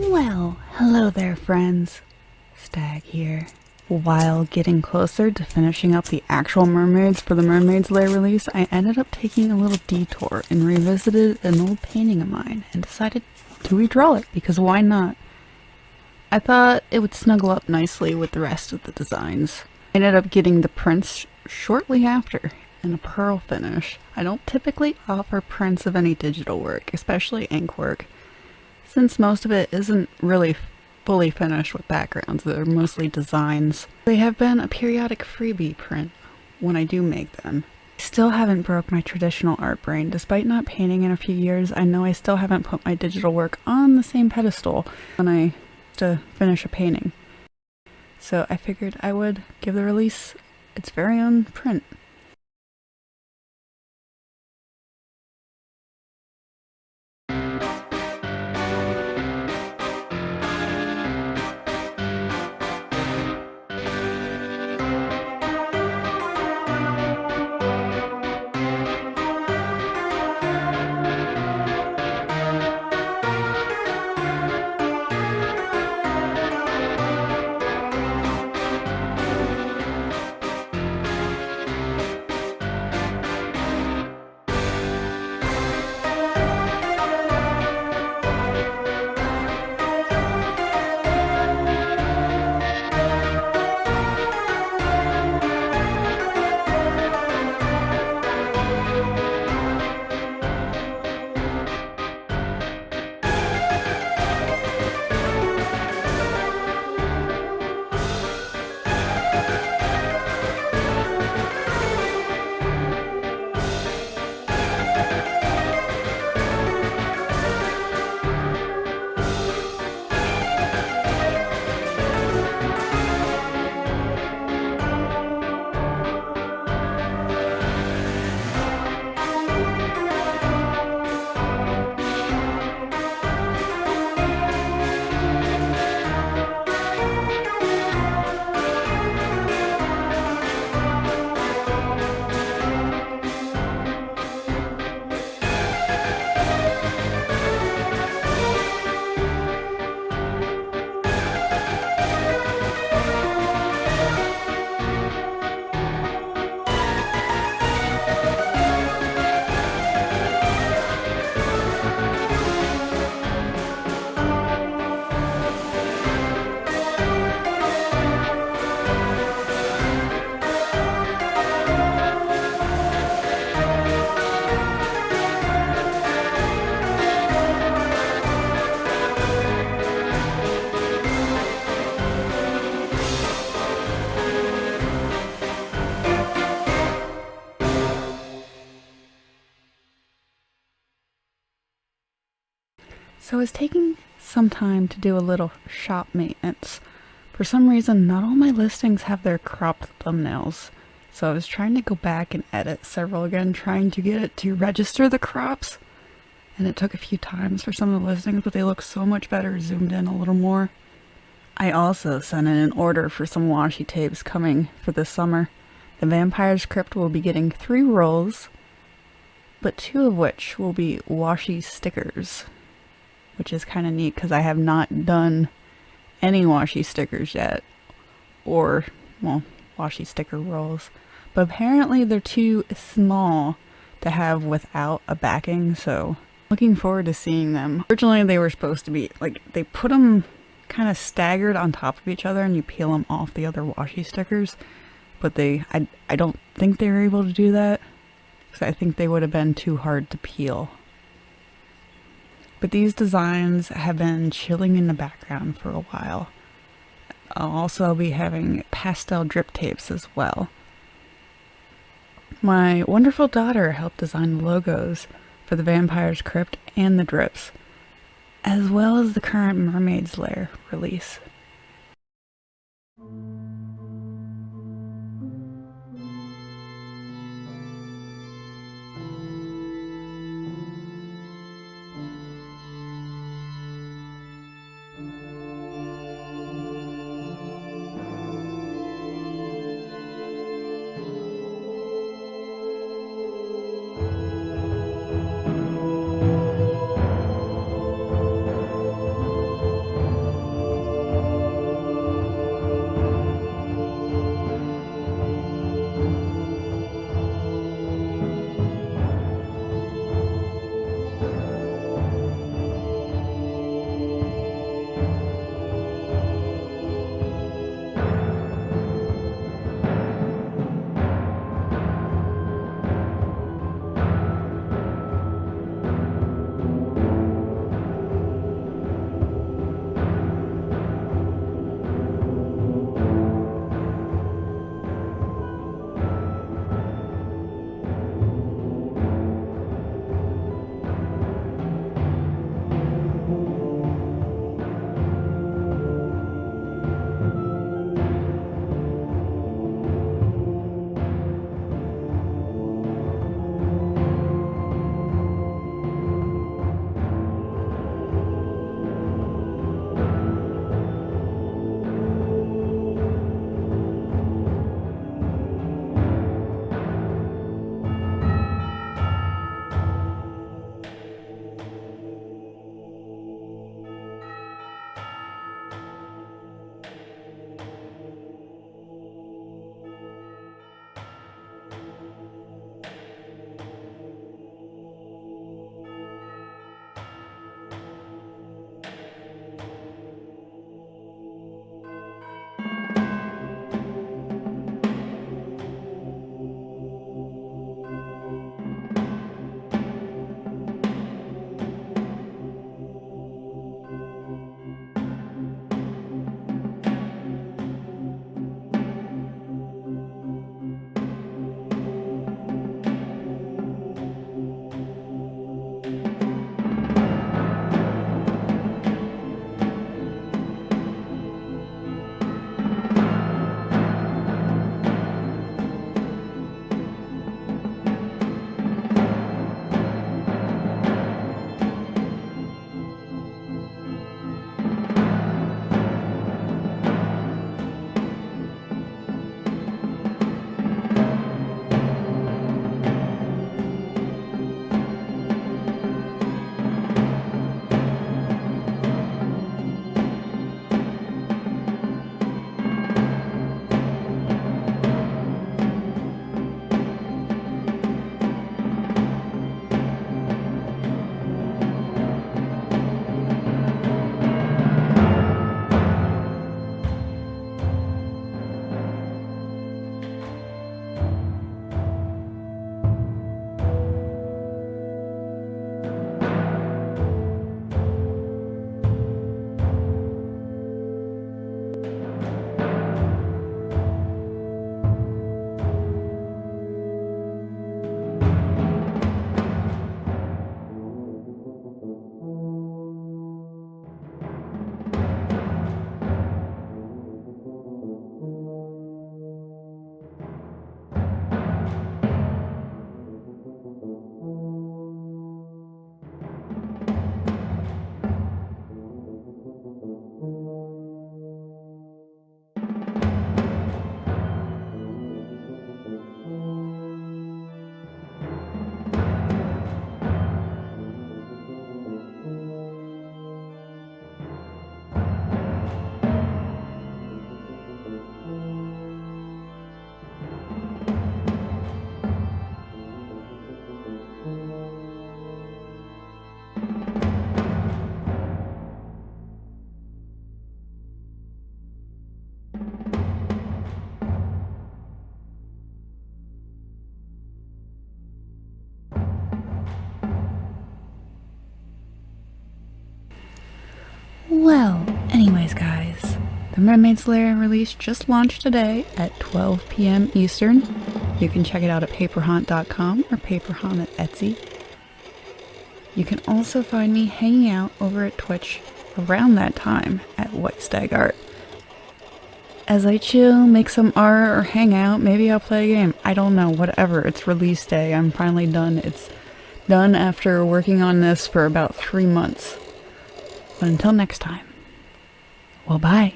Well, hello there friends, Stag here. While getting closer to finishing up the actual mermaids for the Mermaid's Lair release, I ended up taking a little detour and revisited an old painting of mine and decided to redraw it, because why not? I thought it would snuggle up nicely with the rest of the designs. I ended up getting the prints shortly after in a pearl finish. I don't typically offer prints of any digital work, especially ink work, since most of it isn't really fully finished with backgrounds. They're mostly designs. They have been a periodic freebie print when I do make them. I still haven't broke my traditional art brain. Despite not painting in a few years, I know I still haven't put my digital work on the same pedestal when I to finish a painting. So I figured I would give the release its very own print. So I was taking some time to do a little shop maintenance. For some reason, not all my listings have their cropped thumbnails. So I was trying to go back and edit several again, trying to get it to register the crops. And it took a few times for some of the listings, but they look so much better zoomed in a little more. I also sent in an order for some washi tapes coming for this summer. The Vampire's Crypt will be getting 3 rolls, but 2 of which will be washi stickers, which is kind of neat because I have not done any washi stickers yet, or, well, washi sticker rolls. But apparently they're too small to have without a backing, so looking forward to seeing them. Originally they were supposed to be, like, they put them kind of staggered on top of each other and you peel them off the other washi stickers, but I don't think they were able to do that because I think they would have been too hard to peel. But these designs have been chilling in the background for a while. I'll also be having pastel drip tapes as well. My wonderful daughter helped design the logos for the Vampire's Crypt and the drips, as well as the current Mermaid's Lair release. Well, anyways guys, the Mermaid's Lair release just launched today at 12 p.m. Eastern. You can check it out at paperhaunt.com or paperhaunt at Etsy. You can also find me hanging out over at Twitch around that time at White Stag Art. As I chill, make some art, or hang out, maybe I'll play a game. I don't know, whatever. It's release day. I'm finally done. It's done after working on this for about 3 months. But until next time, well, bye.